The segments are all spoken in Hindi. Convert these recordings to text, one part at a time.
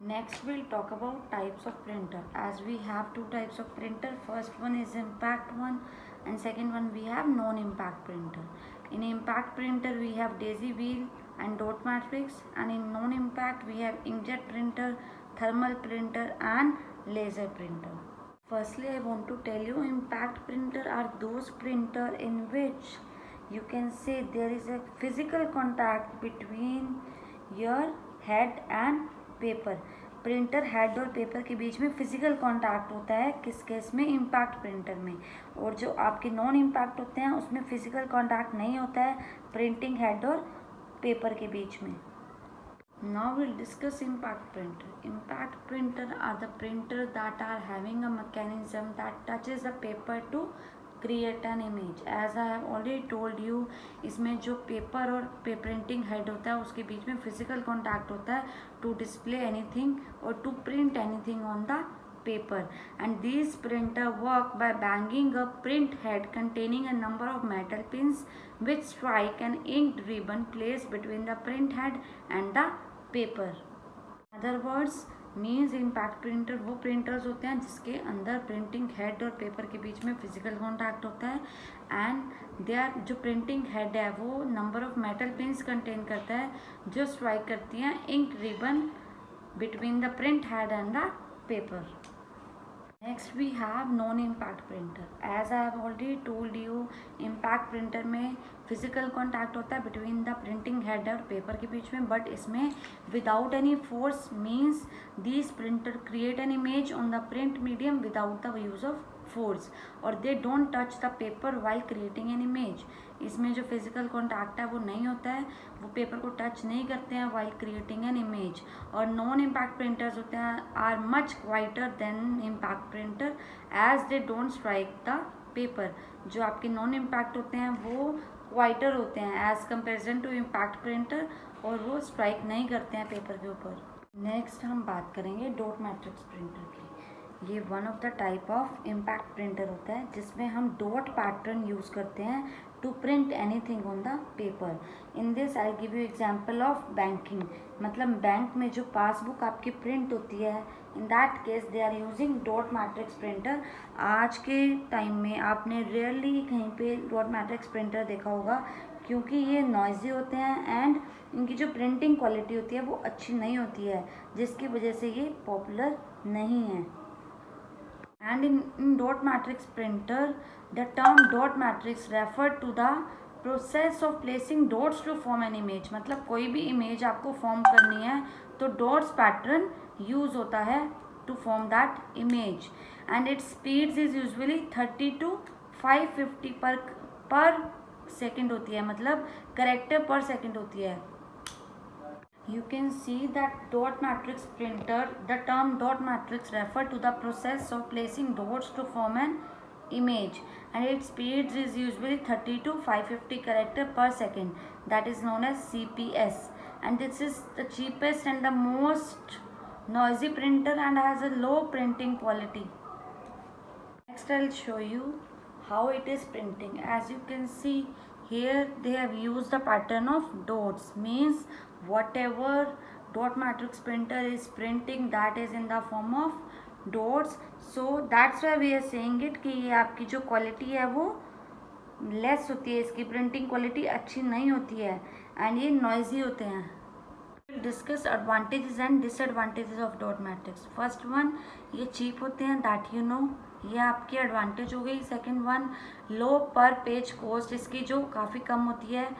Next we'll talk about types of printer. As we have two types of printer, first one is impact one and second one we have non-impact printer. In impact printer we have daisy wheel and dot matrix, and in non-impact we have inkjet printer, thermal printer and laser printer. Firstly, I want to tell you impact printer are those printer in which you can say there is a physical contact between your head and paper. Printer head और पेपर के बीच में फिजिकल कांटेक्ट होता है किस केस में? इम्पैक्ट प्रिंटर में. और जो आपके नॉन इम्पैक्ट होते हैं उसमें फिजिकल कांटेक्ट नहीं होता है प्रिंटिंग हेड और पेपर के बीच में. Now we'll discuss impact printer. Impact printer are the printer that are having a mechanism that touches the paper to create an image. As I have already told you, इसमें जो पेपर और प्रिंटिंग हेड होता है उसके बीच में फिजिकल कॉन्टैक्ट होता है to display anything or to print anything on the paper. And these printer work by banging a print head containing a number of metal pins which strike an inked ribbon placed between the print head and the paper. Other words means impact printer वो प्रिंटर्स होते हैं जिसके अंदर प्रिंटिंग हेड और पेपर के बीच में फिजिकल कॉन्टैक्ट होता है. एंड दे आर जो प्रिंटिंग हेड है वो number of metal pins contain करता है जो स्ट्राइक करती हैं ink ribbon between the print head and the paper. Next we have non impact printer. As I have already told you, impact printer में फिजिकल कॉन्टैक्ट होता है बिटवीन द प्रिंटिंग हेड और पेपर के बीच में, बट इसमें without any force means these printer create an image on the print medium without the use of force और they don't touch the paper while creating an image. इसमें जो फिजिकल कॉन्टैक्ट है वो नहीं होता है, वो पेपर को टच नहीं करते हैं वाइल क्रिएटिंग एन इमेज. और नॉन इम्पैक्ट प्रिंटर्स होते हैं are much quieter than impact printer as they don't strike the paper. जो आपके नॉन इम्पैक्ट होते हैं वो क्वाइटर होते हैं as comparison to impact printer और वो स्ट्राइक नहीं करते हैं पेपर के ऊपर. नेक्स्ट हम बात करेंगे डॉट मैट्रिक्स प्रिंटर की. ये one of the type of impact printer होता है जिसमें हम डॉट पैटर्न यूज़ करते हैं to print anything on the paper. In this I give you example of banking. मतलब बैंक में जो पासबुक आपकी प्रिंट होती है, in that case they are using dot matrix printer. आज के टाइम में आपने रेयरली कहीं पे डॉट मैट्रिक्स प्रिंटर देखा होगा क्योंकि ये नॉइजी होते हैं एंड इनकी जो प्रिंटिंग क्वालिटी होती है वो अच्छी नहीं होती है जिसकी वजह से ये पॉपुलर नहीं है. And in dot matrix printer, the term dot matrix refer to the process of placing dots to form an image. मतलब कोई भी इमेज आपको फॉर्म करनी है तो डॉट्स पैटर्न यूज होता है to form that image. And its speeds is usually 30 to 550 per second होती है, मतलब कैरेक्टर पर सेकेंड होती है. You can see that dot matrix printer, the term dot matrix refer to the process of placing dots to form an image and its speeds is usually 30 to 550 character per second, that is known as CPS, and this is the cheapest and the most noisy printer and has a low printing quality. Next I'll show you how it is printing. As you can see here they have used the pattern of dots, means whatever dot matrix printer is printing that is in the form of dots. So that's why we are saying it कि ये आपकी जो क्वालिटी है वो लेस होती है, इसकी प्रिंटिंग क्वालिटी अच्छी नहीं होती है एंड ये नॉइजी होते हैं. Discuss advantages and disadvantages of dot matrix. First one, ये चीप होते हैं, दैट यू नो, ये आपकी एडवांटेज हो गई. सेकंड वन, लो पर पेज कॉस्ट इसकी जो काफ़ी कम होती है.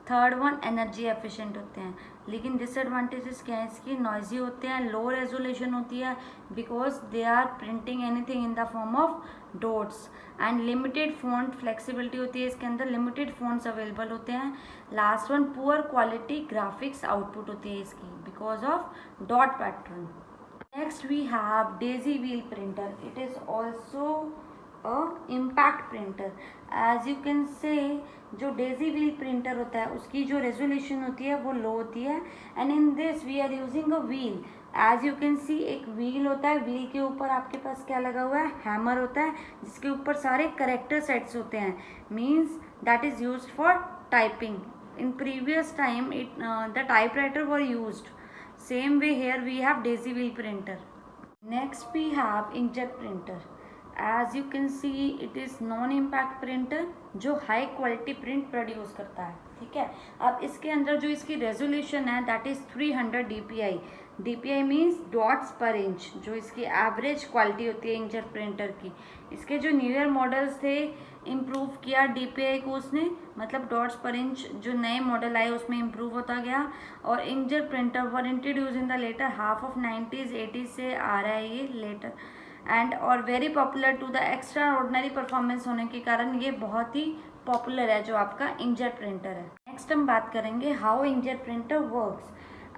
थर्ड वन, एनर्जी एफिशिएंट होते हैं. लेकिन डिसएडवांटेजेस क्या है इसकी? नॉइजी होते हैं, लो रेजोल्यूशन होती है because they are printing anything in the form of dots. And limited font flexibility होती है, इसके अंदर लिमिटेड फ़ॉन्ट्स अवेलेबल होते हैं. Last one, poor quality graphics output होती है इसकी because of dot pattern. Next we have daisy wheel printer. It is also impact printer. As you can say जो डेजी व्हील प्रिंटर होता है उसकी जो रेजोल्यूशन होती है वो लो होती है and in this we are using a wheel. As you can see एक व्हील होता है, व्हील के ऊपर आपके पास क्या लगा हुआ है? हैमर होता है जिसके ऊपर सारे करेक्टर सेट्स होते हैं, means that is used for typing. In previous time the typewriter were used. Same way here we have daisy wheel printer. Next we have inkjet printer. As you can see it is non impact printer जो हाई क्वालिटी प्रिंट प्रोड्यूस करता है, ठीक है। अब इसके अंदर जो इसकी रेजोल्यूशन है that is 300 DPI। DPI means dots पर इंच, जो इसकी एवरेज क्वालिटी होती है इंकजेट प्रिंटर की। इसके जो न्यू ईयर मॉडल्स थे इम्प्रूव किया DPI को उसने, मतलब डॉट्स पर इंच जो नए मॉडल आए उसमें इम्प्रूव होता गया। और inkjet printer were introduced in the later half of 90s 80s से आ रहा है ये लेटर, एंड और very popular to the extraordinary performance होने के कारण ये बहुत ही पॉपुलर है जो आपका इंकजेट प्रिंटर है। नेक्स्ट हम बात करेंगे how inkjet printer works.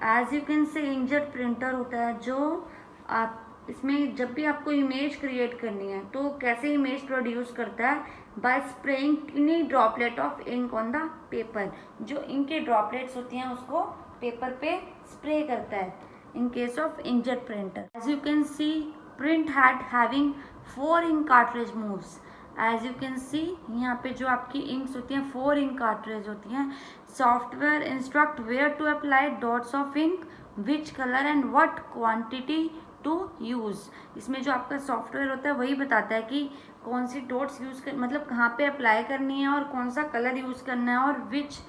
As you can say inkjet printer होता है जो आप इसमें जब भी आपको इमेज क्रिएट करनी है तो कैसे इमेज प्रोड्यूस करता है, by spraying tiny droplet of ink on the paper. जो इंक के ड्रॉपलेट्स होती हैं उसको पेपर पे स्प्रे करता है in case of inkjet printer. As you can see print head having 4 ink cartridge moves. As you can see यहाँ पे जो आपकी इंक्स होती हैं 4 इंक कार्ट्रिज होती हैं। Software instruct where to apply dots of ink, which colour and what quantity to use. इसमें जो आपका सॉफ्टवेयर होता है वही बताता है कि कौन सी डॉट्स यूज़ कर, मतलब कहाँ पे अप्लाई करनी है और कौन सा कलर यूज़ करना है, और विच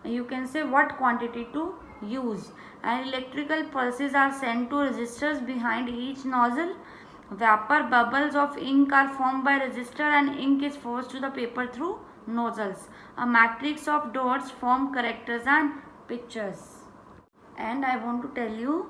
you can say what quantity to use, and electrical pulses are sent to resistors behind each nozzle. Vapor bubbles of ink are formed by resistor and ink is forced to the paper through nozzles. A matrix of dots form characters and pictures. And I want to tell you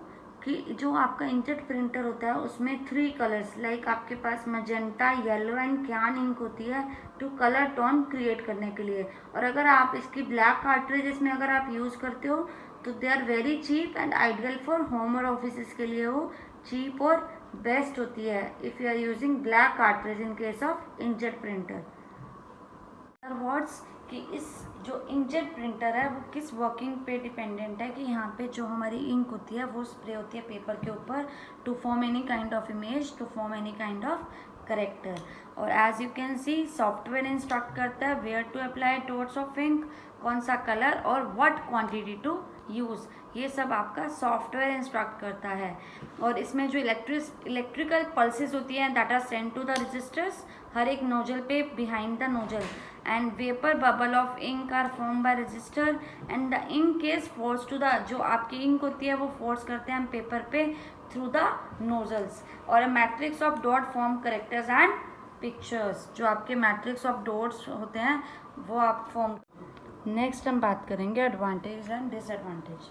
कि जो आपका इंकजेट प्रिंटर होता है उसमें 3 कलर्स लाइक आपके पास magenta, yellow and cyan ink होती है टू कलर टोन क्रिएट करने के लिए। और अगर आप इसकी ब्लैक कार्ट्रिज इसमें अगर आप यूज़ करते हो तो they are very cheap and ideal for home और ऑफिस के लिए वो चीप और बेस्ट होती है if you are using black cartridge in case of inkjet printer. Words कि इस जो इंकजेट प्रिंटर है वो किस वर्किंग पे डिपेंडेंट है, कि यहाँ पे जो हमारी इंक होती है वो स्प्रे होती है पेपर के ऊपर to form any kind of image, to form any kind of character. और as you can see software instruct करता है where to apply dots of ink, कौन सा कलर और व्हाट क्वांटिटी टू यूज़, ये सब आपका सॉफ्टवेयर इंस्ट्रक्ट करता है। और इसमें जो इलेक्ट्रिकल पल्सेस होती हैं that are sent to the resistors हर एक नोजल पे behind the nozzle, and vapour bubble of ink are form by resistor and the ink is force to the, जो आपकी इंक होती है वो फोर्स करते हैं हम पेपर पे थ्रू द नोजल्स। और a matrix of dot form characters and pictures, जो आपके मैट्रिक्स ऑफ डॉट्स होते हैं वो आप फॉर्म। नेक्स्ट हम बात करेंगे advantage and disadvantage.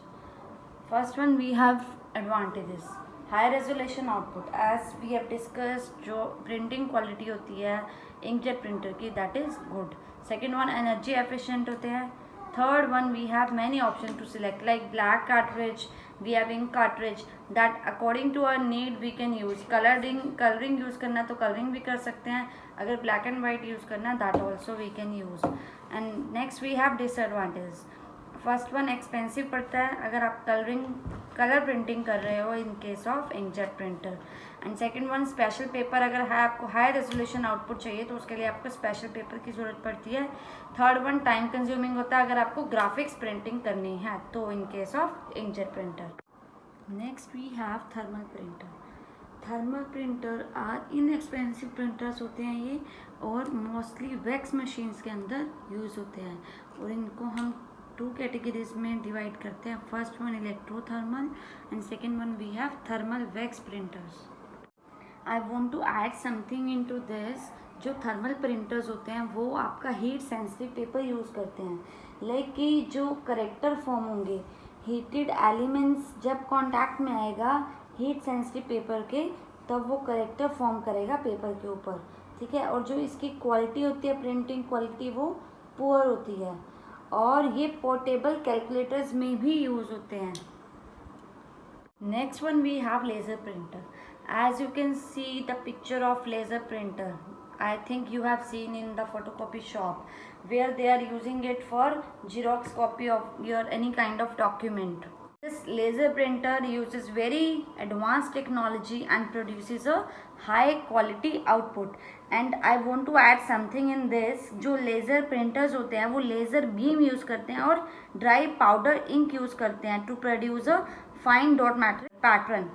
First one we have advantages. High resolution output, as we have discussed जो प्रिंटिंग क्वालिटी होती है इंकजेट प्रिंटर की that is good. Second one energy efficient होते हैं। Third one we have many option to select like black cartridge, we have ink cartridge that according to our need we can use. Colouring use करना तो कलरिंग भी कर सकते हैं, अगर ब्लैक एंड वाइट यूज़ करना that also we can use. And next we have disadvantage. First one expensive पड़ता है अगर आप कलर प्रिंटिंग कर रहे हो in case of inkjet printer. And second one special paper, अगर है आपको हाई रेजोल्यूशन आउटपुट चाहिए तो उसके लिए आपको स्पेशल पेपर की ज़रूरत पड़ती है। थर्ड वन टाइम कंज्यूमिंग होता है अगर आपको ग्राफिक्स प्रिंटिंग करनी है तो in case of inkjet printer. Next we have thermal printer. Thermal printer are inexpensive printers होते हैं ये, और मोस्टली वैक्स मशीन्स के अंदर यूज़ होते हैं। और इनको हम 2 कैटेगरीज में डिवाइड करते हैं। First one electrothermal and second one we have thermal wax printers. I want to add something into this. जो थर्मल प्रिंटर्स होते हैं वो आपका हीट सेंसिटिव पेपर यूज़ करते हैं, लाइक कि जो करेक्टर फॉर्म होंगे हीटेड एलिमेंट्स जब कांटेक्ट में आएगा हीट सेंसिटिव पेपर के तब वो करेक्टर फॉर्म करेगा पेपर के ऊपर, ठीक है। और जो इसकी क्वालिटी होती है प्रिंटिंग क्वालिटी वो पुअर होती है, और ये पोर्टेबल कैलकुलेटर्स में भी यूज़ होते हैं। Next one we have laser printer. As you can see the picture of laser printer, I think you have seen in the photocopy shop where they are using it for Xerox copy of your any kind of document. This laser printer uses very advanced technology and produces a high quality output. And I want to add something in this. जो laser printers होते हैं वो laser beam use करते हैं और dry powder ink use करते हैं to produce a fine dot pattern.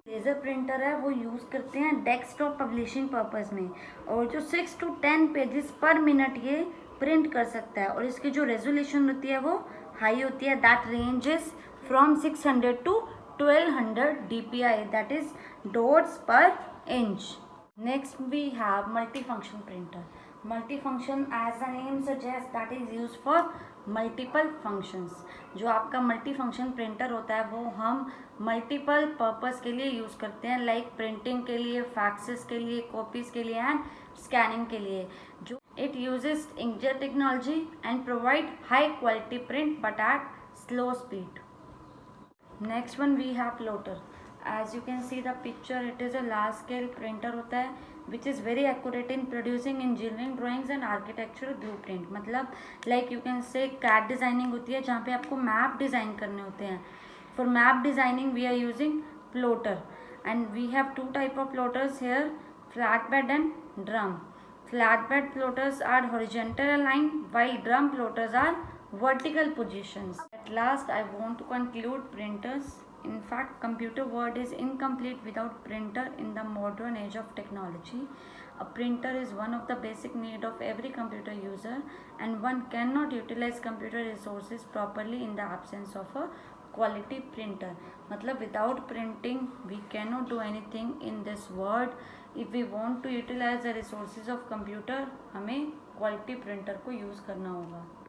Laser printer है वो यूज़ करते हैं डेस्कटॉप पब्लिशिंग पर्पस में, और जो 6 to 10 पेजेस पर मिनट ये प्रिंट कर सकता है, और इसकी जो रेजोल्यूशन होती है वो हाई होती है, that ranges from 600 to 1200 dpi, that is dots पर inch. Next we have multifunction printer. Multifunction, as the name suggests, that is used for multiple functions. जो आपका multifunction printer होता है वो हम multiple purpose के लिए यूज़ करते हैं, लाइक प्रिंटिंग के लिए, फैक्सेस के लिए, कॉपीज़ के लिए एंड स्कैनिंग के लिए। जो it uses inkjet technology and provide high quality print but at slow speed. Next one we have plotter. As you can see the picture, it is a large scale printer होता है which is very accurate in producing engineering drawings and architectural blueprint. मतलब like you can say CAD designing होती है जहाँ पे आपको मैप डिज़ाइन करने होते हैं. For map designing we are using plotter, and we have two type of plotters here, flatbed and drum. Flatbed plotters are horizontal aligned while drum plotters are vertical positions. At last I want to conclude printers. In fact, computer world is incomplete without printer in the modern age of technology. A printer is one of the basic need of every computer user, and one cannot utilize computer resources properly in the absence of a quality printer. मतलब without printing we cannot do anything in this world. If we want to utilize the resources of computer, हमें quality printer को use करना होगा.